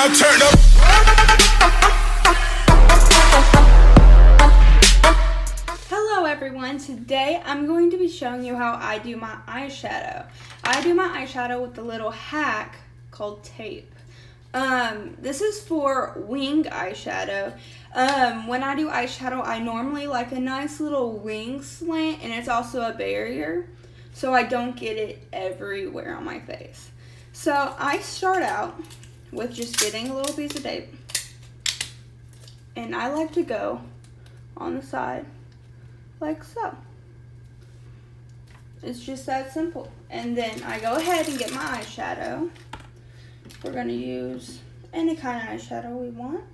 now turn up. Hello everyone, today I'm going to be showing you how I do my eyeshadow. I do my eyeshadow with a little hack called tape. This is for wing eyeshadow. When I do eyeshadow, I normally like a nice little wing slant, and it's also a barrier so I don't get it everywhere on my face. So I start out with just getting a little piece of tape, and I like to go on the side like so. It's just that simple. And then I go ahead and get my eyeshadow. We're going to use any kind of eyeshadow we want.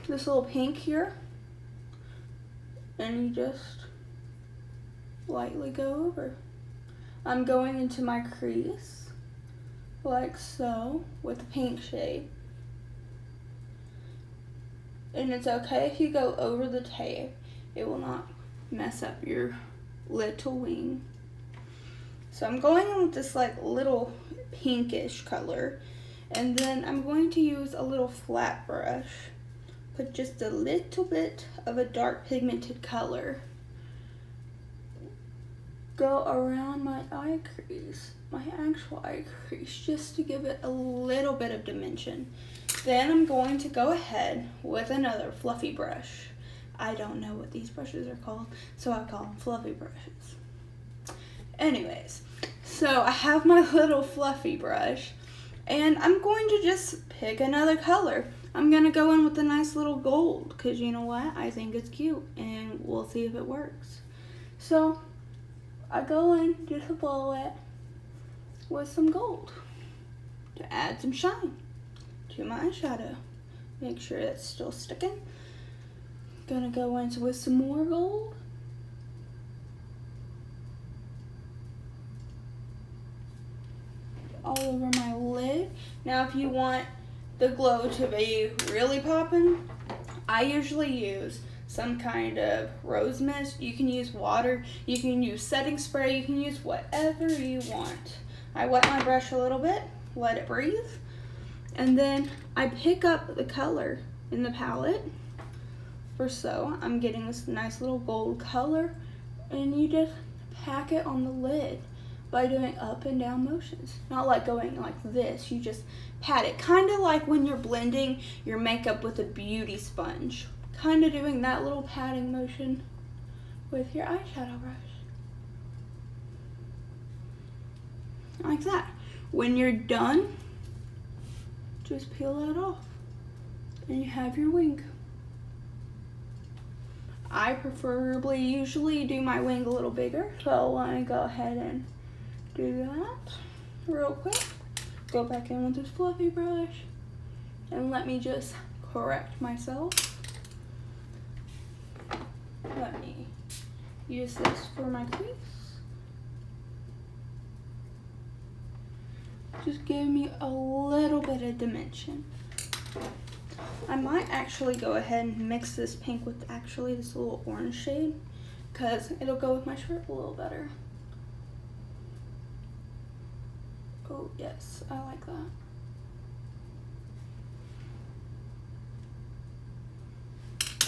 This little pink here. And you just lightly go over. I'm going into my crease like so with the pink shade. And it's okay if you go over the tape. It will not mess up your little wing. So I'm going in with this like little pinkish color, and then I'm going to use a little flat brush, put just a little bit of a dark pigmented color, go around my eye crease, my actual eye crease, just to give it a little bit of dimension. Then I'm going to go ahead with another fluffy brush. I don't know what these brushes are called, so I call them fluffy brushes. Anyways, so I have my little fluffy brush, and I'm going to just pick another color. I'm going to go in with a nice little gold, because you know what? I think it's cute, and we'll see if it works. So I go in just a blow it with some gold to add some shine to my eyeshadow. Make sure it's still sticking. Gonna go in with some more gold. All over my lid. Now if you want the glow to be really popping, I usually use some kind of rose mist. You can use water, you can use setting spray, you can use whatever you want. I wet my brush a little bit, let it breathe, and then I pick up the color in the palette. So I'm getting this nice little gold color, and you just pack it on the lid by doing up and down motions. Not like going like this, you just pat it. Kind of like when you're blending your makeup with a beauty sponge. Kind of doing that little patting motion with your eyeshadow brush. Like that. When you're done, just peel that off, and you have your wing. I preferably usually do my wing a little bigger, so I want to go ahead and do that real quick. Go back in with this fluffy brush, and let me just correct myself. Let me use this for my crease. Just give me a little bit of dimension. I might actually go ahead and mix this pink with actually this little orange shade, because it'll go with my shirt a little better. Oh yes, I like that.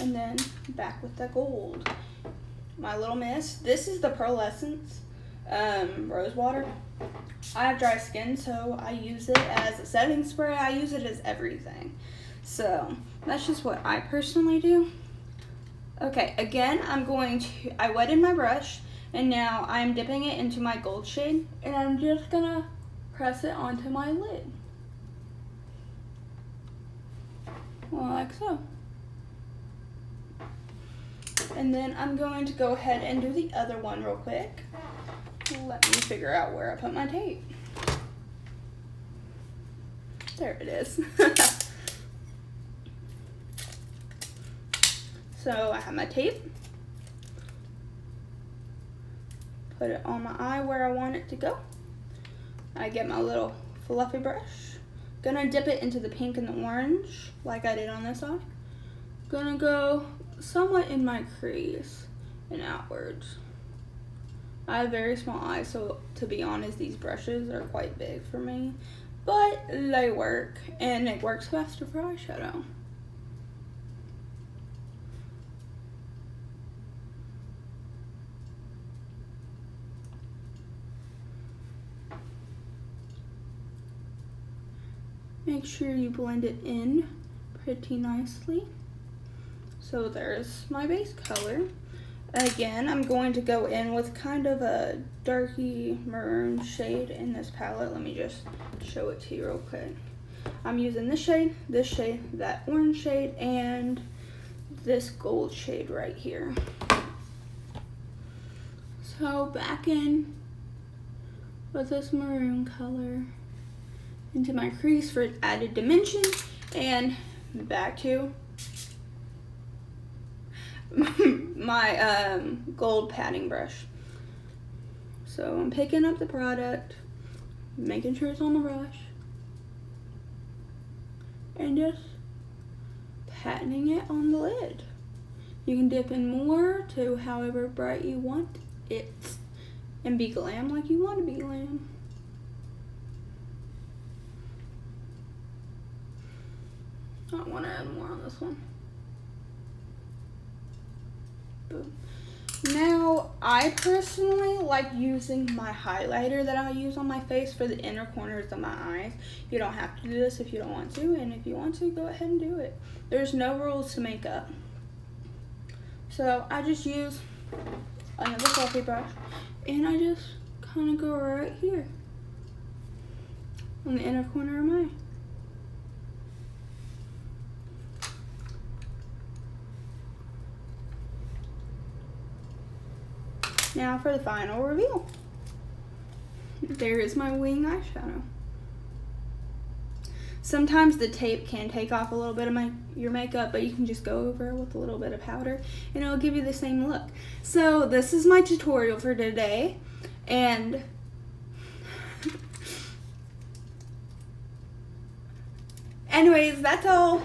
And then back with the gold. My little mist. This is the Pearl Essence rose water. I have dry skin, so I use it as a setting spray. I use it as everything. So that's just what I personally do. Okay, again, I wetted my brush, and now I'm dipping it into my gold shade, and I'm just gonna press it onto my lid. Like so. And then I'm going to go ahead and do the other one real quick. Let me figure out where I put my tape. There it is. So I have my tape. Put it on my eye where I want it to go. I get my little fluffy brush. Gonna dip it into the pink and the orange like I did on this side. Gonna go somewhat in my crease and outwards. I have very small eyes, so to be honest, these brushes are quite big for me. but they work, and it works faster for eyeshadow. Make sure you blend it in pretty nicely. So there's my base color. Again, I'm going to go in with kind of a darky maroon shade in this palette. Let me just show it to you real quick. I'm using this shade, that orange shade, and this gold shade right here. So back in with this maroon color into my crease for added dimension, and back to my gold patting brush. So I'm picking up the product, making sure it's on the brush, and just patting it on the lid. You can dip in more to however bright you want it, and be glam like you want to be glam. I want to add more on this one. Boom. Now, I personally like using my highlighter that I use on my face for the inner corners of my eyes. You don't have to do this if you don't want to, and if you want to, go ahead and do it. There's no rules to makeup. So I just use another fluffy brush, and I just kind of go right here on the inner corner of my eye. Now for the final reveal. There is my wing eyeshadow. Sometimes the tape can take off a little bit of your makeup, but you can just go over it with a little bit of powder and it'll give you the same look. So this is my tutorial for today, and anyways, that's all.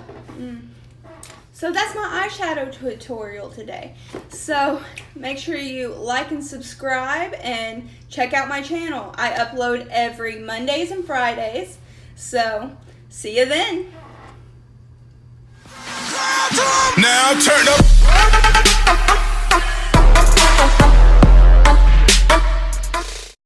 So that's my eyeshadow tutorial today. So make sure you like and subscribe and check out my channel. I upload every Mondays and Fridays. So see you then. Now turn up.